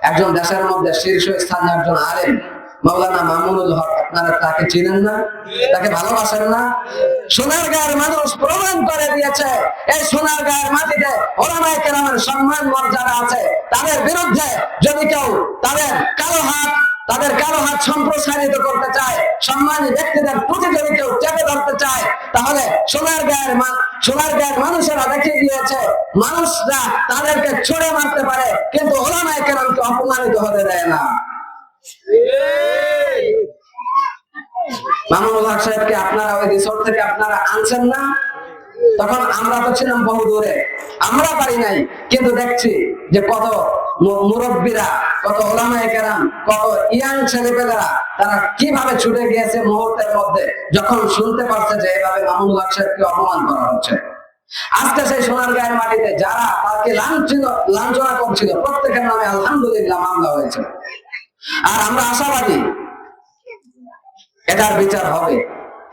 একজন দেশের মধ্যে শীর্ষস্থানীয় একজন আলেম মাওলানা মামুনুল হক, আপনারা তাকে চিনেন না? তাকে ভালোবাসেন না? সোনারগাঁয়ের মানুষ প্রমাণ করে দিয়েছে এই সোনারগাঁয়ের মাটিতে ওলামায়ে কেরামের সম্মান মর্যাদা আছে। তাদের বিরুদ্ধে যদি কেউ তাদের কালো হাত সম্প্রসারিত করতে চায়, সম্মানী ব্যক্তিদের প্রতি যদি কেউ চেপে ধরতে চায়, তাহলে সোনারগাঁয়ের মানুষেরা দেখে গিয়েছে মানুষরা তাদেরকে ছুড়ে মারতে পারে, কিন্তু ওলামায়ে কেরামকে অপমানিত হতে দেয় না। মামুনুল হক সাহেবকে আপনারা ওই রিসোর্ট থেকে আপনারা আনছেন না? তখন আমরা তো ছিলাম বহু দূরে, আমরা পারি নাই, কিন্তু দেখছি যে কত মুরব্বীরা, কত ওলামায়ে কেরাম, কত ইয়াং ছেলেপেলেরা তারা কিভাবে ছুটে গিয়েছে মুহূর্তের মধ্যে, যখন শুনতে পারছে যে এভাবে মামুনুল হক সাহেবকে অপমান করা হচ্ছে। আজকে সেই সোনারগাঁয়ের মাটিতে যারা তাকে লাঞ্ছনা করছিল, প্রত্যেকের নামে আলহামদুলিল্লাহ মামলা হয়েছে। আর আমরা আশাবাদী এটার বিচার হবে।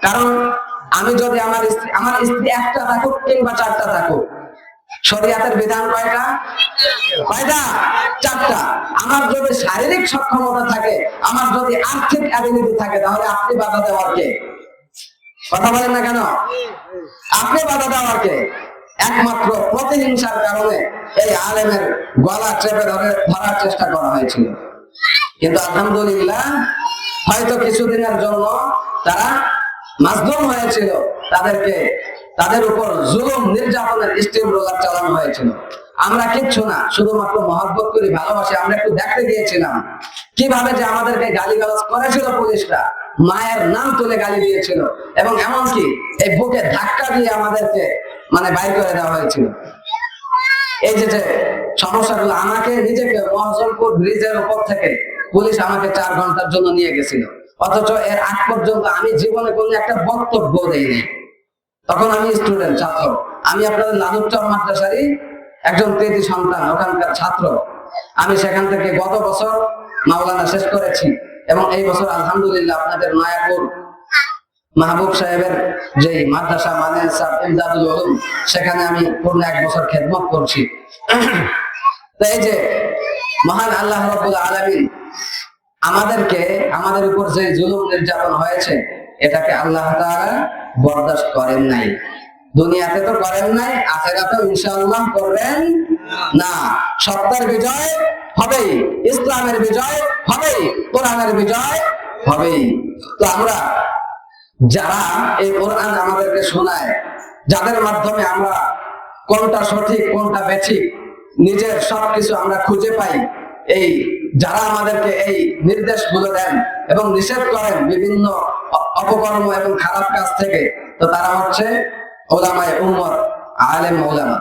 কারণ আমি যদি আমার স্ত্রী একটা থাকুক কিংবা চারটা থাকুক, শরিয়াতের বিধান কয়টা? চারটা। আমার যদি শারীরিক সক্ষমতা থাকে, আমার যদি আর্থিক অ্যাবিলিটি থাকে, তাহলে আপনি বাধা দেওয়ার কে? কথা বলেন না কেন? আপনি বাধা দেওয়ার কে? একমাত্র প্রতিহিংসার কারণে এই আলেমের গলা চেপে ধরার চেষ্টা করা হয়েছিল। কিন্তু আলহামদুলিল্লাহ হয়তো কিছুদিনের জন্য তারা মাজলুম হয়েছিল, তাদের উপর জুলুম নির্যাতনের স্টিম রোলার চালানো হয়েছিল। আমরা কিচ্ছু না, শুধুমাত্র মহব্বত করি, ভালোবাসি। আমরা একটু দেখতে গিয়েছিলাম কিভাবে যে আমাদেরকে গালিগালাজ করেছিল পুলিশরা, মায়ের নাম তুলে গালি দিয়েছিল, এবং এমনকি এই বুকে ধাক্কা দিয়ে আমাদেরকে বাইর করে দেওয়া হয়েছিল। এই যে সমস্যাগুলো, আমাকে নিজেকে মহসনপুর ব্রিজের উপর থেকে পুলিশ আমাকে 4 ঘন্টার জন্য নিয়ে গেছিল, অথচ এর আগ পর্যন্ত আমি জীবনে কোনো একটা বক্তব্য দেইনি। তখন আমি স্টুডেন্ট, ছাত্র। আমি আপনাদের লাদুরচর মাদ্রাসারই একজন কৃতি সন্তান, ওখানকার ছাত্র। আমি সেখান থেকে গত বছর মাওলানা শেষ করেছি, এবং এই বছর আলহামদুলিল্লাহ আপনাদের নয়াপুর মাহবুব সাহেবের যে মাদ্রাসা মাদ্রাসা ইমদাদুল উলুম, সেখানে আমি পূর্ণ 1 বছর খেদমত করছি। তো এই যে মহান আল্লাহ রাব্বুল আলামিন আমাদের উপর যে জুলুম নির্যাতন হয়েছে, এটাকে আল্লাহ তাআলা বরদাস্ত করেন নাই। দুনিয়াতে তো করেন নাই, আখিরাতেও ইনশাআল্লাহ করবেন না। সত্যের বিজয় হবেই, ইসলামের বিজয় হবেই, কোরআনের বিজয় হবেই। তো আমরা যারা এই কোরআন আমাদেরকে শোনায়, যাদের মাধ্যমে আমরা কোনটা সঠিক কোনটা বেঠিক নিজের সবকিছু আমরা খুঁজে পাই, এই যারা আমাদেরকে এই নির্দেশগুলো দেন এবং নিষেধ করেন বিভিন্ন অপকর্ম এবং খারাপ কাজ থেকে, তো তারা হচ্ছে ওলামায়ে উম্মত, আলেম ওলামা।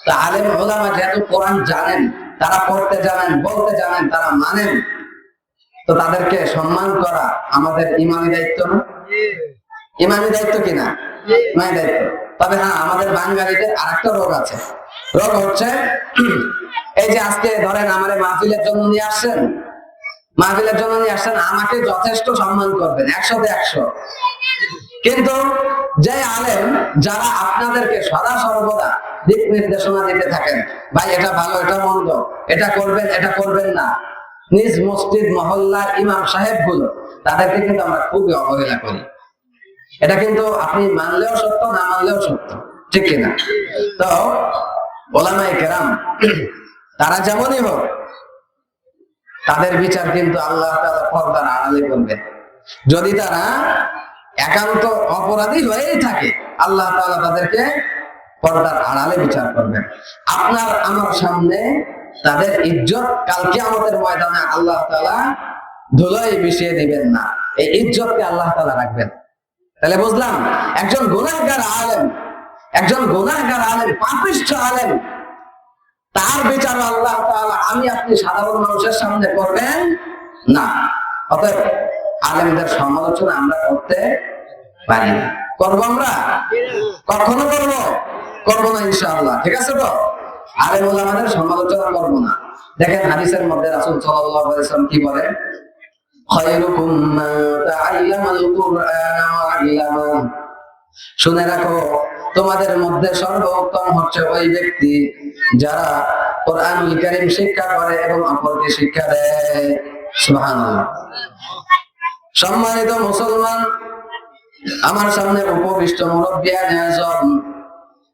তো আলেম ওলামা যেহেতু কোরআন জানেন, তারা পড়তে জানেন, বলতে জানেন, তারা মানেন, তো তাদেরকে সম্মান করা আমাদের ইমানি দায়িত্ব না? ইমানি দায়িত্ব কিনা? ইমানি দায়িত্ব। তবে হ্যাঁ, আমাদের বাঙালিদের আরেকটা রোগ আছে। রোগ হচ্ছে এই যে আজকে ধরেন আমারে মাহফিলের জন্য নিয়ে আসছেন, আমাকে যথেষ্ট সম্মান করবেন, 100-তে 100। কিন্তু যে আলেম যারা আপনাদেরকে সদা সর্বদা দিক নির্দেশনা দিতে থাকেন, ভাই এটা ভালো, এটা মন্দ, এটা করবেন, এটা করবেন না, নিজ মসজিদ মহল্লার ইমাম সাহেব গুলো, তাদেরকে কিন্তু আমরা খুবই অবহেলা করি। এটা কিন্তু আপনি মানলেও সত্য, না মানলেও সত্য, ঠিক কিনা? তো ওলামায়ে কেরাম তারা যেমনই হোক, তাদের বিচার কিন্তু আল্লাহ তাআলা পর্দার আড়ালে করবেন। যদি তারা একান্ত অপরাধী হয়েই থাকে, আল্লাহ তাআলা তাদেরকে পর্দার আড়ালে বিচার করবেন। আপনার আমার সামনে তাদের ইজ্জত কাল কিয়ামতের ময়দানে আল্লাহ তাআলা ধুলোয় মিশিয়ে দিবেন না, এই ইজ্জতকে আল্লাহ তাআলা রাখবেন। তাহলে বুঝলাম, একজন গুনাহগার আলেম, পাপিষ্ঠ আলেম, তার বিচার আল্লাহ তাআলা আমি আপনি সাধারণ মানুষের সামনে করবেন না। অতএব আলেমদের সমালোচনা আমরা করতে পারি না। করবো আমরা? কখনো করবো না ইনশাআল্লাহ, ঠিক আছে তো? আলেম ওলামাদের সমালোচনা করবো না। দেখেন হাদিসের মধ্যে রাসূল সাল্লাল্লাহু আলাইহি ওয়াসাল্লাম কি বলেন? খায়রুকুম মান তাআল্লামাল কুরআনা ওয়া আল্লামা। শুনে রাখো, তোমাদের মধ্যে সর্বোত্তম হচ্ছে ওই ব্যক্তি যারা কোরআনুল কারীম শিক্ষা করে এবং অপরকে শিক্ষা দেয়। সুবহানাল্লাহ। সম্মানিত মুসলমান, আমার সামনে উপবিষ্ট মুরব্বিয়ান আযম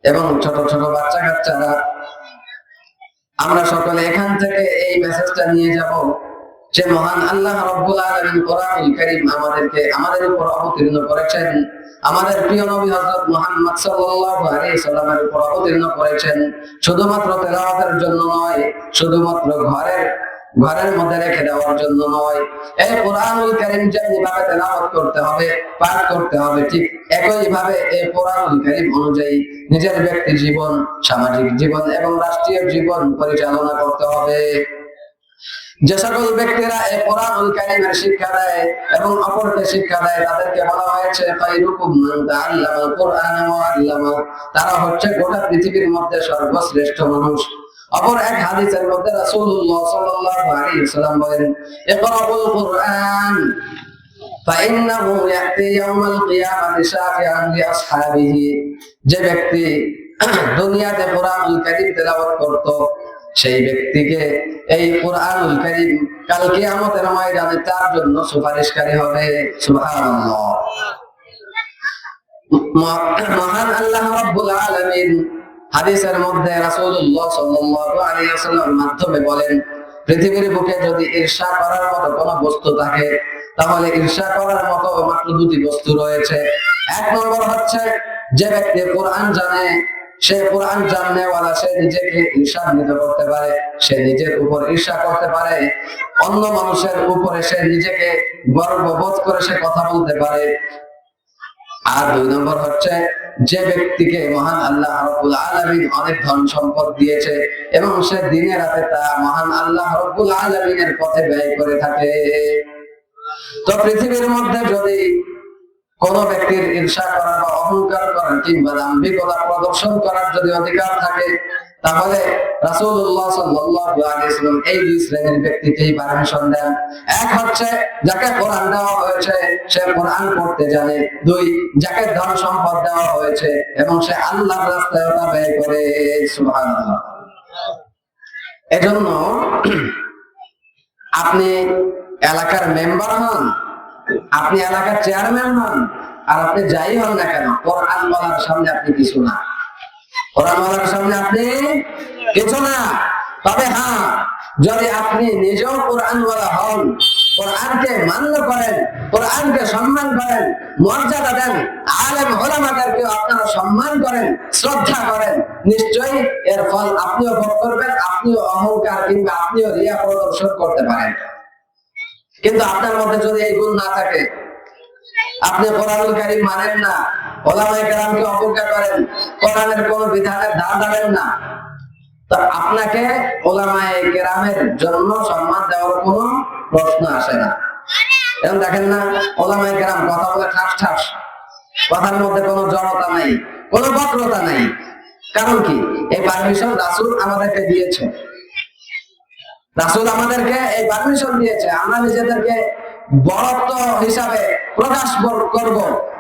এবং ছোট ছোট বাচ্চা কাচ্চারা, আমরা সকলে এখান থেকে এই মেসেজটা নিয়ে যাব যে মহান আল্লাহ রাব্বুল আলামিন কোরআনুল কারীম আমাদের উপর অবতীর্ণ করেছেন, আমাদের প্রিয় নবী হযরত মুহাম্মদ সাল্লাল্লাহু আলাইহি সাল্লামের উপর অবতীর্ণ করেছেন শুধুমাত্র তেলাওয়াতের জন্য নয়, শুধুমাত্র ঘরের মধ্যে রেখে দেওয়ার জন্য নয়। এই কোরআনুল কারীম যেভাবে তেলাওয়াত করতে হবে, পাঠ করতে হবে, ঠিক একই ভাবে এই কোরআনুল কারীম অনুযায়ী নিজের ব্যক্তি জীবন, সামাজিক জীবন এবং রাষ্ট্রীয় জীবন পরিচালনা করতে হবে। যে সকল ব্যক্তিরা এই কোরআনুল কারীমের শিক্ষা দেয় এবং অপরকে শিক্ষা দেয় তাদেরকে বলা হয়েছে খায়রুকুম মান তাআল্লামাল কুরআনা ওয়া আল্লামা। তারা হচ্ছে গোটা পৃথিবীর মধ্যে সর্বশ্রেষ্ঠ মানুষ। অপর এক হাদিসের মধ্যে রাসূলুল্লাহ সাল্লাল্লাহু আলাইহি ওয়াসাল্লাম বলেন, ইকরাউল কুরআন ফাইন্নাহু ইয়াতি ইয়াউমাল কিয়ামাতি শাফিআন লিআসহাবিহি। যে ব্যক্তি দুনিয়াতে কোরআনুল কারীম তেলাওয়াত করত, সেই ব্যক্তিকে এই কোরআনুল কারীম কাল কিয়ামতের ময়দানে তার জন্য সুপারিশকারী হবে। সুবহানাল্লাহ। মহান আল্লাহ রাব্বুল আলামিন হাদিসের মধ্যে রাসূলুল্লাহ সাল্লাল্লাহু আলাইহি ওয়াসাল্লামের মাধ্যমে বলেন, পৃথিবীর বুকে যদি ঈর্ষা করার মতো কোনো বস্তু থাকে তাহলে ঈর্ষা করার মতো মাত্র দুটি বস্তু রয়েছে। এক নম্বর হচ্ছে যে ব্যক্তি কোরআন জানে, সে কোরআন জাননেওয়ালা, সে নিজেকে ঈর্ষান্বিত করতে পারে, সে নিজের উপর ঈর্ষা করতে পারে, অন্য মানুষের উপরে সে নিজেকে গর্ববোধ করে সে কথা বলতে পারে। আর দুই নম্বর হচ্ছে যে ব্যক্তিকে মহান আল্লাহ রাব্বুল আলামিন অনেক ধন সম্পদ দিয়েছে এবং সে দিনে রাতে তা মহান আল্লাহ রাব্বুল আলামিনের পথে ব্যয় করে থাকে। তো পৃথিবীর মধ্যে যদি কোন ব্যক্তির ঈর্ষা করার বা অহংকার করার কিংবা দাম্ভিকতা প্রদর্শন করার যদি অধিকার থাকে তাহলে রাসূলুল্লাহ সাল্লাল্লাহু আলাইহি ওয়াসাল্লাম এই দুই শ্রেণীর ব্যক্তিকেই পারমিশন দেন। এক হচ্ছে যাকে কোরআন দেওয়া হয়েছে সে কোরআন পড়তে জানে, দুই যাকে ধন সম্পদ দেওয়া হয়েছে এবং সে আল্লাহর রাস্তায় তা ব্যয় করে। সুবহানাল্লাহ। এজন্য আপনি এলাকার মেম্বার হন, আপনি এলাকার চেয়ারম্যান হন, আর আপনি যাই হন না কেন, কোরআন বলার সামনে আপনি কিছু না। কোরআন বলার সামনে আপনি কিছু না। তবে হ্যাঁ, যদি আপনি নিজেও কোরআন বলা হন, কোরআনকে মান্য করেন, কোরআনকে সম্মান করেন, মর্যাদা দেন, আলেম ওলামাদেরকে আপনারা সম্মান করেন, শ্রদ্ধা করেন, নিশ্চয়ই এর ফল আপনিও ভোগ করবেন, আপনিও অহংকার কিংবা আপনিও রিয়া প্রদর্শন করতে পারেন। কিন্তু আপনার মধ্যে যদি এই গুণ না থাকে, আপনি কোরআনুল কারীম মানেন না, ওলামায়ে কেরামকে অবজ্ঞা করেন, কোরআনের কোন বিধানের ধার ধারেন না, তো আপনাকে ওলামায়ে কেরামের জন্য সম্মান দেওয়ার কোনো প্রশ্ন আসে না। এখন দেখেন না, ওলামায়ে কেরাম কথা বলে ঠাস ঠাস, কথার মধ্যে কোনো জড়তা নাই, কোনো বক্রতা নাই। কারণ কি? এই পারমিশন রাসূল আমাদেরকে দিয়েছে। রাসূল আমাদেরকে এই পারমিশন দিয়েছে। আমরা নিজেদেরকে বড়ত্ব হিসাবে প্রকাশ করব,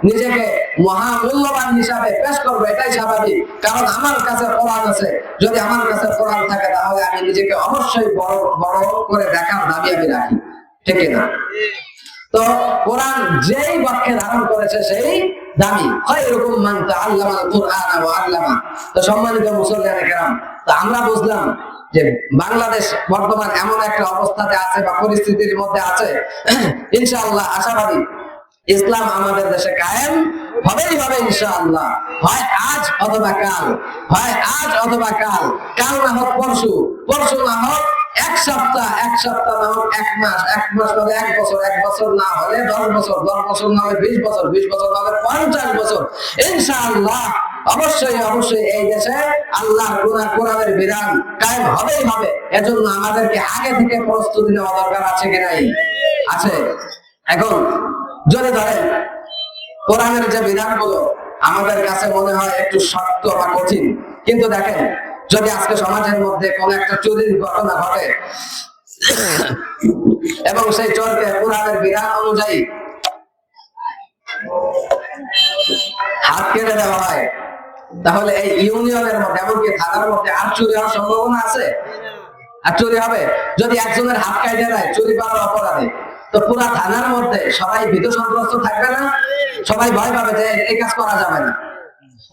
নিজেকে মহামূল্যবান হিসাবে পেশ করবো, এটাই স্বাভাবিক। কারণ আমার কাছে কোরআন আছে, যদি আমার কাছে কোরআন থাকে তাহলে আমি নিজেকে অবশ্যই বড় বড় করে দেখার দাবি আমি রাখি, ঠিক না? তো কোরআন যেই বাক্যে ধারণ করেছে সেই দামি। খায়রুকুম মান তাআল্লামাল কুরআনা ওয়া আল্লামা। তো সম্মানিত মুসলমানে কেরাম, তো আমরা বুঝলাম যে বাংলাদেশ বর্তমান এমন একটা অবস্থাতে আছে বা পরিস্থিতির মধ্যে আছে, ইনশাআল্লাহ আশাবাদী ইসলাম আমাদের দেশে কায়েম হবেই হবে ইনশাআল্লাহ। হয় আজ অথবা কাল, হয় আজ অথবা কাল, কাল না হোক পরশু, পরশু না হোক এক সপ্তাহ, এক সপ্তাহ না হোক এক মাস, এক মাস না হলে এক বছর, এক বছর না হলে 10 বছর, 10 বছর না হলে 20 বছর, 20 বছর না হলে 50 বছর, ইনশাআল্লাহ অবশ্যই অবশ্যই এই দেশে আল্লাহর কোরআনের বিধান কায়েম হবেই হবে। এজন্য আমাদেরকে আগে থেকে প্রস্তুতি নেওয়া দরকার আছে কি নাই? আছে। এখন যদি ধরেন কোরআনের যে বিধানগুলো আমাদের কাছে মনে হয় একটু শক্ত বা কঠিন, কিন্তু দেখেন যদি আজকে সমাজের মধ্যে কোন একটা চুরির ঘটনা ঘটে এবং সেই চোরকে কোরআনের বিধান অনুযায়ী হাত কেটে দেওয়া হয়, তাহলে এই ইউনিয়নের মধ্যে এমনকি থানার মধ্যে আর চুরি হওয়ার সম্ভাবনা আছে? আর চুরি হবে যদি একজনের হাত কাটে দেয় চুরি করার অপরাধে, তো পুরা থানার মধ্যে সবাই ভীত সন্ত্রস্ত থাকবে না? সবাই ভয় পাবে যে এই কাজ করা যাবে না।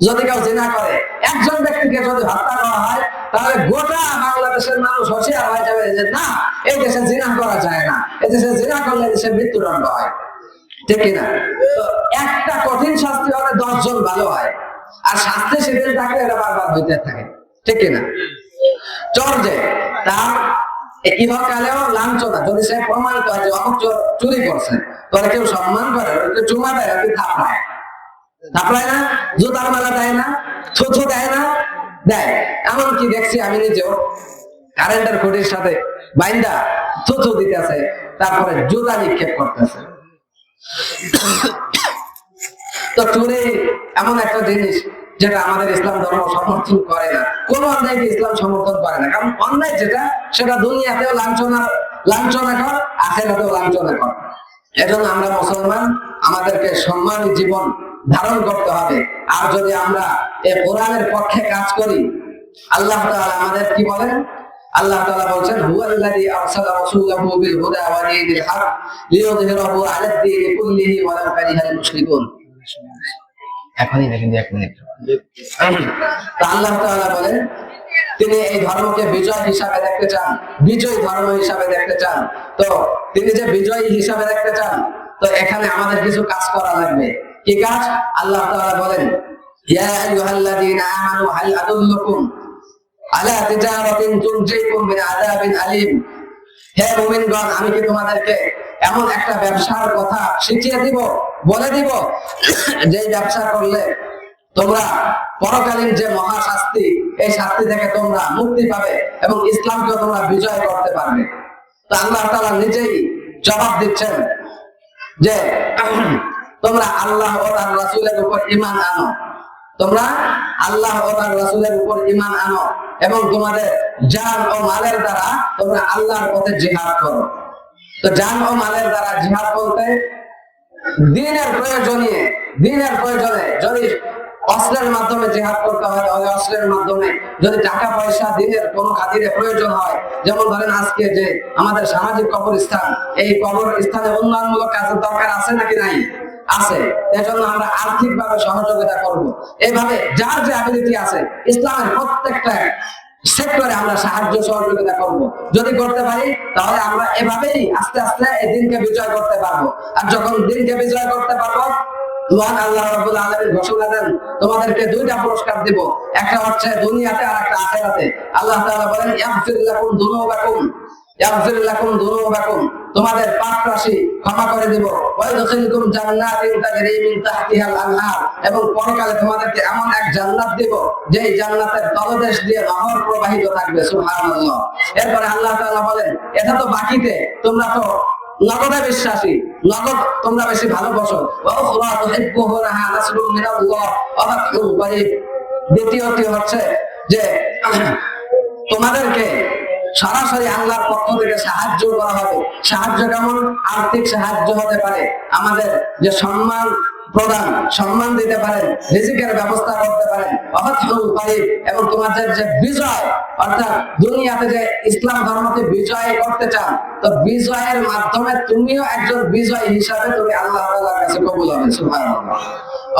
যদি কেউ জিনা করে, একজন ব্যক্তিকে যদি হত্যা করা হয়, তাহলে গোটা বাংলাদেশের মানুষ হুঁশিয়ার হয়ে যাবে যে না, এই দেশে জিনা করা যায় না, এই দেশে জিনা করলে দেশে মৃত্যুদণ্ড হয়, ঠিক কিনা? তো একটা কঠিন শাস্তি হলে 10 জন ভালো হয়, আর শাস্তি শিথিল থাকলে এটা বারবার হইতে থাকে, ঠিক কিনা? চোর যে তার ইহকালেও লাঞ্ছনা, যদি সে প্রমাণিত হয় যে চুরি করছে, তাহলে কেউ সম্মান করে, চুমা দেয়, থাপড়ায় থাপড়ায় না, জুতার মালা দেয় না, থুথু দেয় না, দেয়। এমনকি দেখছি আমি নিজেও কারেন্টের খুঁটির সাথে বাইন্দা থুথু দিতেছে, তারপরে জুতা নিক্ষেপ করতেছে। তো চুরি এমন একটা জিনিস যেটা আমাদের ইসলাম ধর্ম সমর্থন করে না। কোন অন্যায়কে ইসলাম সমর্থন করে না, কারণ অন্যায় যেটা সেটা দুনিয়াতেও লাঞ্ছনাকর, আখিরাতেও লাঞ্ছনাকর। এজন্য আমরা মুসলমান, আমাদেরকে সম্মানী জীবন ধারণ করতে হবে। আর যদি আমরা এই কোরআনের পক্ষে কাজ করি, আল্লাহ তাআলা আমাদের কি বলেন? আল্লাহ তাআলা বলেন, হুয়াল্লাযী আরসালা রাসূলাহু বিল হুদা ওয়া দীনিল হক লিইয়ুযহিরাহু আলা দ্দীনি কুল্লিহি ওয়ালাউ কারিহাল মুশরিকুন। এখনই দেখেন 1 মিনিট। তো আল্লাহ তাআলা বলেন তিনি এই ধর্মকে বিজয় হিসাবে দেখতে চান, বিজয় ধর্ম হিসাবে দেখতে চান। তো তিনি যে বিজয়ী হিসাবে দেখতে চান, তো এখানে আমাদের কিছু কাজ করা লাগবে। কি কাজ? আল্লাহ তাআলা বলেন, ইয়া আইয়ুহাল্লাযীনা আমানু হাল আদুল্লুকুম আলা তিজারাতিন তুনজিকুম মিন আযাবিন আলীম। হে মুমিনগণ, আমি কি তোমাদেরকে এমন একটা ব্যবসার কথা শিখিয়ে দিব, বলে দিব, যে ব্যবসা করলে তোমরা পরকালীন যে মহা শাস্তি, এই শাস্তি থেকে তোমরা মুক্তি পাবে এবং ইসলামকে তোমরা বিজয় করতে পারবে। তো আল্লাহ তাআলা নিজেই জবাব দিচ্ছেন যে তোমরা আল্লাহ ও তার রাসূলের উপর ঈমান আনো, তোমরা আল্লাহ ও তার রাসূলের উপর ঈমান আনো এবং তোমাদের জান ও মালের দ্বারা তোমরা আল্লাহর পথে জিহাদ করো। তো জান ও মালের দ্বারা জিহাদ বলতে দ্বীনের প্রয়োজনে যদি অস্ত্রের মাধ্যমে জিহাদ করতে হয়, তাহলে অস্ত্রের মাধ্যমে, যদি টাকা পয়সা দ্বীনের কোনো খাতিরে প্রয়োজন হয়, যেমন ধরেন আজকে যে আমাদের সামাজিক কবরস্থান, এই কবরস্থানে উন্নয়নমূলক কাজের দরকার আছে নাকি নাই? আছে। এজন্য আমরা আর্থিক ভাবে সহযোগিতা করব। এইভাবে যার যে অ্যাবিলিটি আছে, ইসলামের প্রত্যেকটা সেক্টরে আমরা সাহায্য সহযোগিতা করব। যদি করতে পারি তাহলে আমরা এভাবেই আস্তে আস্তে এই দিনকে বিজয় করতে পারবো। আর যখন দিনকে বিজয় করতে পারবো, মহান আল্লাহ রাব্বুল আলামিন ঘোষণা দেন, তোমাদেরকে 2টা পুরস্কার দিব, একটা হচ্ছে দুনিয়াতে আর একটা আখিরাতে। আল্লাহ তাআলা বলেন, ইয়াগফির লাকুম যুনুবাকুম, ইয়াগফির লাকুম যুনুবাকুম, তোমাদের পাপ রাশি ক্ষমা করে দেব, ওয়া ইয়াদখিলুকুম জান্নাতিন তাজরি মিন তাহতিহাল আনহার, এবং পরকালে তোমাদেরকে এমন এক জান্নাত দেব যেই জান্নাতের তলদেশ দিয়ে নহর প্রবাহিত থাকবে। সুবহানাল্লাহ। এরপরে আল্লাহ তাআলা বলেন, এটা তো বাকিতে, তোমরা তো নগদে বিশ্বাসী, নগদ তোমরা বেশি ভালোবাসো। দ্বিতীয়টি হচ্ছে যে তোমাদেরকে সরাসরি আল্লাহর পক্ষ থেকে সাহায্য করা হবে। সাহায্য কেমন? আর্থিক সাহায্য হতে পারে, আমাদের যে সম্মান দিতে পারেন, রিজিকের ব্যবস্থা করতে পারেন, এবং তোমাদের যে বিজয়, অর্থাৎ দুনিয়াতে যে ইসলাম ধর্মকে বিজয় করতে চান, তো বিজয়ের মাধ্যমে তুমিও একজন বিজয় হিসাবে তুমি আল্লাহ তাআলার কাছে কবুল হবে। সুবহানাল্লাহ।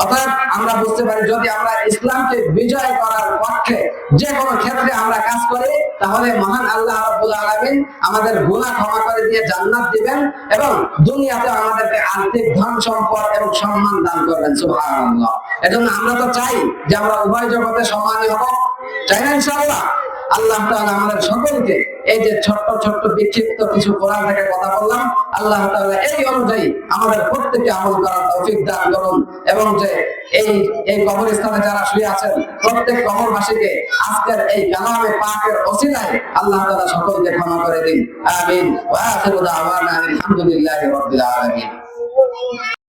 অর্থাৎ আমরা বুঝতে পারি, যদি আমরা ইসলামকে বিজয় করার পক্ষে যে কোনো ক্ষেত্রে আমরা কাজ করি, তাহলে মহান আল্লাহ রাব্বুল আলামিন আমাদের গুনাহ ক্ষমা করে দিয়ে জান্নাত দিবেন এবং দুনিয়াতে আমাদেরকে আর্থিক ধন সম্পদ এবং সম্মান দান করবেন। সুবহানাল্লাহ। এজন্য আমরা তো চাই যে আমরা উভয় জগতে সম্মানী হব, চাই না ইনশাআল্লাহ? আল্লাহ তাআলা আমাদের সকলকে এই যে ছোট্ট ছোট্ট বিক্ষিপ্ত কিছু কোরআন থেকে কথা বললাম, আল্লাহ তাআলা এই অনুযায়ী আমাদের প্রত্যেককে আমল করার তৌফিক দান করুন, এবং যে এই কবরস্থানে যারা শুয়ে আছেন প্রত্যেক কবরবাসীকে আজকের এই কালামে পাকের ওসিলায় আল্লাহ তাআলা সকলকে ক্ষমা করে দিন। আমিন। ওয়া আখিরু দাওয়ানা আলহামদুলিল্লাহি রাব্বিল আলামিন।